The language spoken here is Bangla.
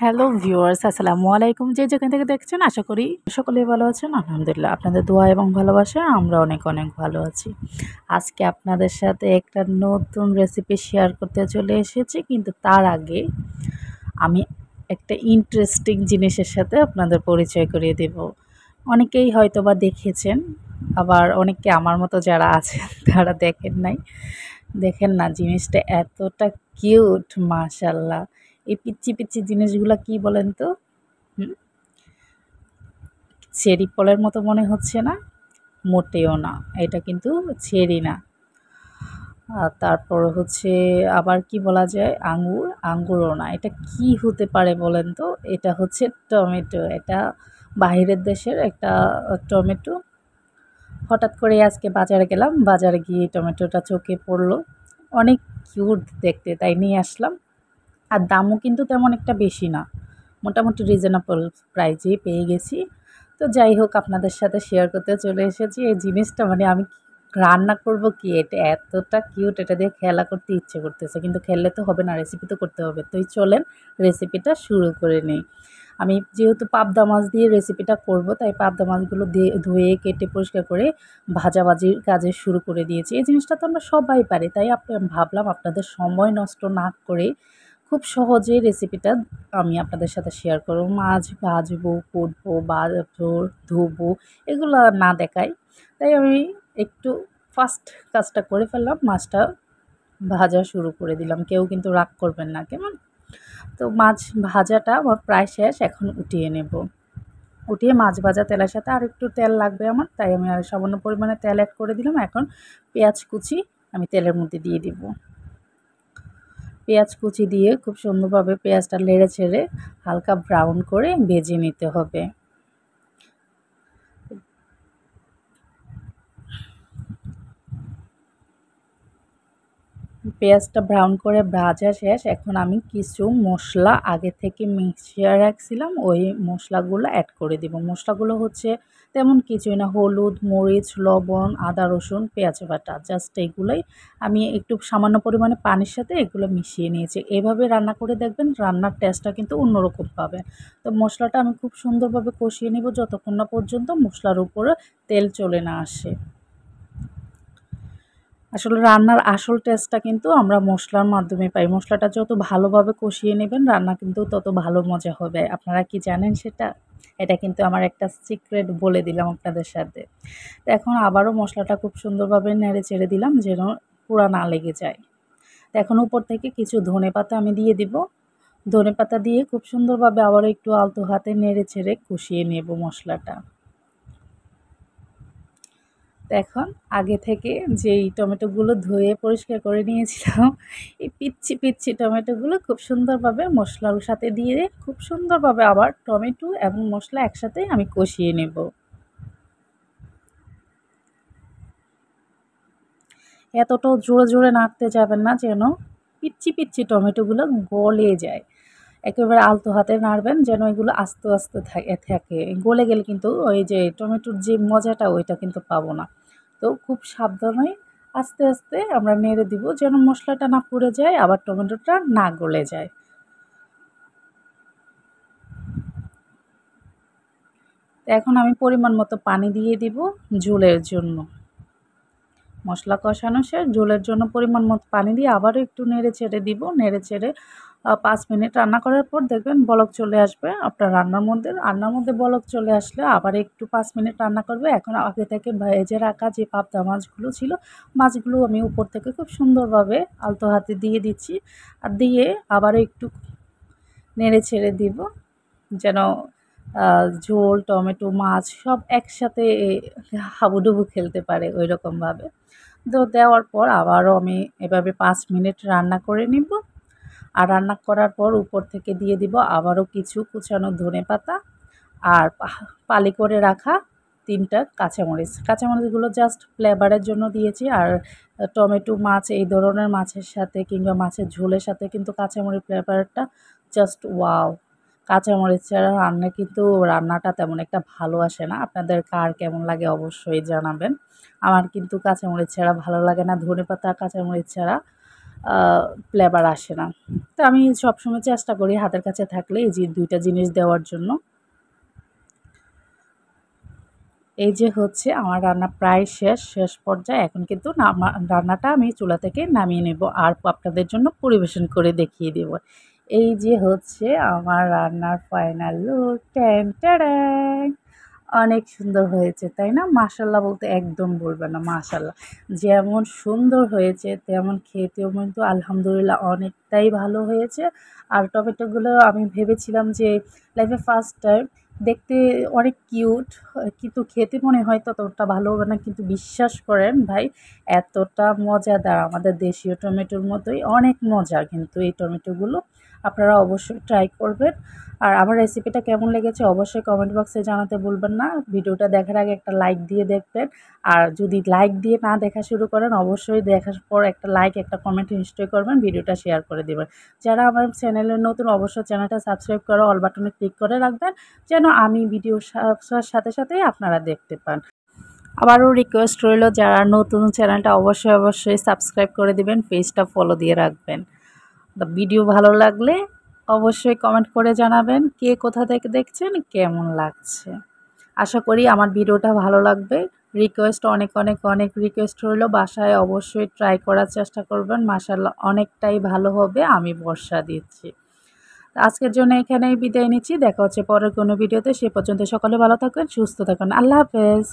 হ্যালো ভিউয়ার্স, আসসালামু আলাইকুম। যে যেখান থেকে দেখছেন আশা করি সকলেই ভালো আছেন। আলহামদুলিল্লাহ আপনাদের দোয়া এবং ভালোবাসায় আমরা অনেক অনেক ভালো আছি। আজকে আপনাদের সাথে একটা নতুন রেসিপি শেয়ার করতে চলে এসেছি, কিন্তু তার আগে আমি একটা ইন্টারেস্টিং জিনিসের সাথে আপনাদের পরিচয় করিয়ে দেব। অনেকেই হয়তোবা দেখেছেন, আবার অনেকে আমার মতো যারা আছেন তারা দেখেন না, জিনিসটা এতটা কিউট মাশাআল্লাহ। এই পিচ্চি পিচ্চি জিনিসগুলা কি বলেন তো? হুম, চেরি ফলের মতো মনে হচ্ছে না? মোটেও না, এটা কিন্তু চেরি না। তারপর হচ্ছে আবার কি বলা যায়, আঙ্গুরও না। এটা কি হতে পারে বলেন তো? এটা হচ্ছে টমেটো। এটা বাহিরের দেশের একটা টমেটো। হঠাৎ করে আজকে বাজারে গেলাম, বাজারে গিয়ে টমেটোটা চোখে পড়লো, অনেক কিউট দেখতে, তাই নিয়ে আসলাম। আর দামও কিন্তু তেমন একটা বেশি না, মোটামুটি রিজনেবল প্রাইজেই পেয়ে গেছি। তো যাই হোক, আপনাদের সাথে শেয়ার করতে চলে এসেছি এই জিনিসটা। মানে আমি রান্না করব কি, এটা এতটা কিউট, এটা দিয়ে খেলা করতে ইচ্ছে করতেছে, কিন্তু খেললে তো হবে না, রেসিপি তো করতে হবে। তো চলেন রেসিপিটা শুরু করে নিই। আমি যেহেতু পাবদা মাছ দিয়ে রেসিপিটা করব, তাই পাবদা মাছগুলো ধুয়ে কেটে পরিষ্কার করে ভাজাভাজির কাজে শুরু করে দিয়েছি। এই জিনিসটা তো আমরা সবাই পারি, তাই ভাবলাম আপনাদের সময় নষ্ট না করে খুব সহজে রেসিপিটা আমি আপনাদের সাথে শেয়ার করব। মাছ ভাজবো, কুটবো, বাছবো, ধুবো, এগুলো না দেখাই, তাই আমি একটু ফাস্ট কাজটা করে ফেললাম, মাছটা ভাজা শুরু করে দিলাম। কেউ কিন্তু রাগ করবেন না, কেমন? তো মাছ ভাজাটা আমার প্রায় শেষ, এখন উঠিয়ে নেব। উঠিয়ে মাছ ভাজা তেলের সাথে আর একটু তেল লাগবে আমার, তাই আমি আর সামান্য পরিমাণে তেল অ্যাড করে দিলাম। এখন পেঁয়াজ কুচি আমি তেলের মধ্যে দিয়ে দিব। পেঁয়াজ কুচি দিয়ে খুব সুন্দরভাবে পেঁয়াজটা নেড়ে ছেড়ে হালকা ব্রাউন করে ভেজে নিতে হবে। পেঁয়াজটা ব্রাউন করে ভাজা শেষ। এখন আমি কিছু মশলা আগে থেকে মিশিয়ে রাখছিলাম, ওই মশলাগুলো অ্যাড করে দিব। মশলাগুলো হচ্ছে তেমন কিছুই না, হলুদ, মরিচ, লবণ, আদা, রসুন, পেঁয়াজ বাটা, জাস্ট এগুলোই। আমি একটু সামান্য পরিমাণে পানির সাথে এগুলো মিশিয়ে নিয়েছি। এভাবে রান্না করে দেখবেন, রান্নার টেস্টটা কিন্তু অন্যরকম পাবেন। তো মশলাটা আমি খুব সুন্দরভাবে কষিয়ে নেব যতক্ষণ না পর্যন্ত মশলার উপরে তেল চলে না আসে। আসলে রান্নার আসল টেস্টটা কিন্তু আমরা মশলার মাধ্যমে পাই। মশলাটা যত ভালোভাবে কষিয়ে নেবেন, রান্না কিন্তু তত ভালো মজা হবে। আপনারা কি জানেন সেটা? এটা কিন্তু আমার একটা সিক্রেট বলে দিলাম আপনাদের সাথে। তো এখন আবারও মশলাটা খুব সুন্দরভাবে নেড়ে চেড়ে দিলাম, যেন পোড়া না লেগে যায়। তো এখন উপর থেকে কিছু ধনেপাতা আমি দিয়ে দিব। ধনেপাতা দিয়ে খুব সুন্দরভাবে আবারও একটু আলতো হাতে নেড়ে চেড়ে কষিয়ে নেব মশলাটা। তো এখন আগে থেকে যেই টমেটোগুলো ধুয়ে পরিষ্কার করে নিয়েছিলাম, এই পিচ্চি পিচ্চি টমেটোগুলো খুব সুন্দরভাবে মশলার সাথে দিয়ে খুব সুন্দরভাবে আবার টমেটো এবং মশলা একসাথে আমি কষিয়ে নেব। এতটাও জোরে জোরে নাড়তে যাবেন না, যেন পিচ্চি পিচ্চি টমেটোগুলো গলে যায়। একেবারে আলতো হাতে নাড়বেন, যেন এগুলো আস্তে আস্তে থাকে। গলে গেলে কিন্তু ওই যে টমেটোর যে মজাটা, ওইটা কিন্তু পাবো না। তো খুব সাবধানে আস্তে আস্তে আমরা নেড়ে দিব, যেন মশলাটা না পুড়ে যায়, আবার টমেটোটা না গলে যায়। তো এখন আমি পরিমাণ মতো পানি দিয়ে দিব ঝোলের জন্য। মশলা কষানো শেষ, ঝোলের জন্য পরিমাণ মতো পানি দিয়ে আবারও একটু নেড়ে ছেড়ে দিব। নেড়ে ছেড়ে ৫ মিনিট রান্না করার পর দেখবেন বলক চলে আসবে আপনার রান্নার মধ্যে বলক চলে আসলে আবার একটু ৫ মিনিট রান্না করবে। এখন আগে থেকে ভেজে রাখা যে পাবদা মাছগুলো ছিল, মাছগুলো আমি উপর থেকে খুব সুন্দরভাবে আলতো হাতে দিয়ে দিচ্ছি। আর দিয়ে আবারও একটু নেড়ে ছেড়ে দিব, যেন ঝোল, টমেটো, মাছ সব একসাথে হাবুডুবু খেলতে পারে ওইরকমভাবে। তো দেওয়ার পর আবারও আমি এভাবে ৫ মিনিট রান্না করে নিব। আর রান্না করার পর উপর থেকে দিয়ে দিব আবারও কিছু কুচানো ধনেপাতা আর ফালি করে রাখা ৩ টা কাঁচামরিচ। কাঁচামরিচগুলো জাস্ট ফ্লেভারের জন্য দিয়েছি। আর টমেটো, মাছ এই ধরনের মাছের সাথে কিংবা মাছের ঝোলের সাথে কিন্তু কাঁচামরিচ ফ্লেভারটা জাস্ট ওয়াও! কাঁচামরিচ ছাড়া কিন্তু রান্নাটা তেমন একটা ভালো আসে না। আপনাদের কার কেমন লাগে অবশ্যই জানাবেন। আমার কিন্তু কাঁচামরিচ ছাড়া ভালো লাগে না, ধনেপাতা কাঁচামরিচ ছাড়া ফ্লেভার আসে না। তো আমি সবসময় চেষ্টা করি হাতের কাছে থাকলে এই যে 2টা জিনিস দেওয়ার জন্য। এই যে হচ্ছে আমার রান্না প্রায় শেষ পর্যায়ে। এখন কিন্তু রান্নাটা আমি চুলা থেকে নামিয়ে নেব আর আপনাদের জন্য পরিবেশন করে দেখিয়ে দেব। এই যে হচ্ছে আমার রান্নার ফাইনাল লুক। ট্যান ট্যাডাং! অনেক সুন্দর হয়েছে, তাই না? মাশাআল্লাহ বলতে একদম বলবেন না, মাশাআল্লাহ। যেমন সুন্দর হয়েছে তেমন খেতেও কিন্তু আলহামদুলিল্লাহ অনেকটাই ভালো হয়েছে। আর টমেটোগুলো আমি ভেবেছিলাম যে লাইফে ফার্স্ট টাইম দেখতে অনেক কিউট, কিন্তু খেতে মনে হয় ততটা ভালো হবে না। কিন্তু বিশ্বাস করেন ভাই, এতটা মজাদার, আমাদের দেশীয় টমেটোর মতোই অনেক মজা কিন্তু এই টমেটোগুলো। আপনারা অবশ্যই ট্রাই করবেন। আর আমার রেসিপিটা কেমন লেগেছে অবশ্যই কমেন্ট বক্সে জানাতে ভুলবেন না। ভিডিওটা দেখার আগে একটা লাইক দিয়ে দেখবেন। আর যদি লাইক দিয়ে না দেখা শুরু করেন, অবশ্যই দেখার পর একটা লাইক, একটা কমেন্ট নিশ্চয়ই করবেন, ভিডিওটা শেয়ার করে দিবেন। যারা আমার চ্যানেলে নতুন অবশ্যই চ্যানেলটা সাবস্ক্রাইব করে অল বাটনে ক্লিক করে রাখবেন, যেন আমি ভিডিও সাথে সাথেই আপনারা দেখতে পান। আবারও রিকোয়েস্ট রইল, যারা নতুন চ্যানেলটা অবশ্যই সাবস্ক্রাইব করে দিবেন, পেজটা ফলো দিয়ে রাখবেন। ভিডিও ভালো লাগলে অবশ্যই কমেন্ট করে জানাবেন কে কোথা থেকে দেখছেন, কেমন লাগছে। আশা করি আমার ভিডিওটা ভালো লাগবে। রিকোয়েস্ট অনেক রিকোয়েস্ট রইল, বাসায় অবশ্যই ট্রাই করার চেষ্টা করবেন। মাশাআল্লাহ অনেকটাই ভালো হবে, আমি ভরসা দিচ্ছি। আজকের জন্য এখানেই বিদায় নিচ্ছি। দেখা হচ্ছে পরের কোনো ভিডিওতে। সে পর্যন্ত সকলে ভালো থাকবেন, সুস্থ থাকবেন। আল্লাহ হাফেজ।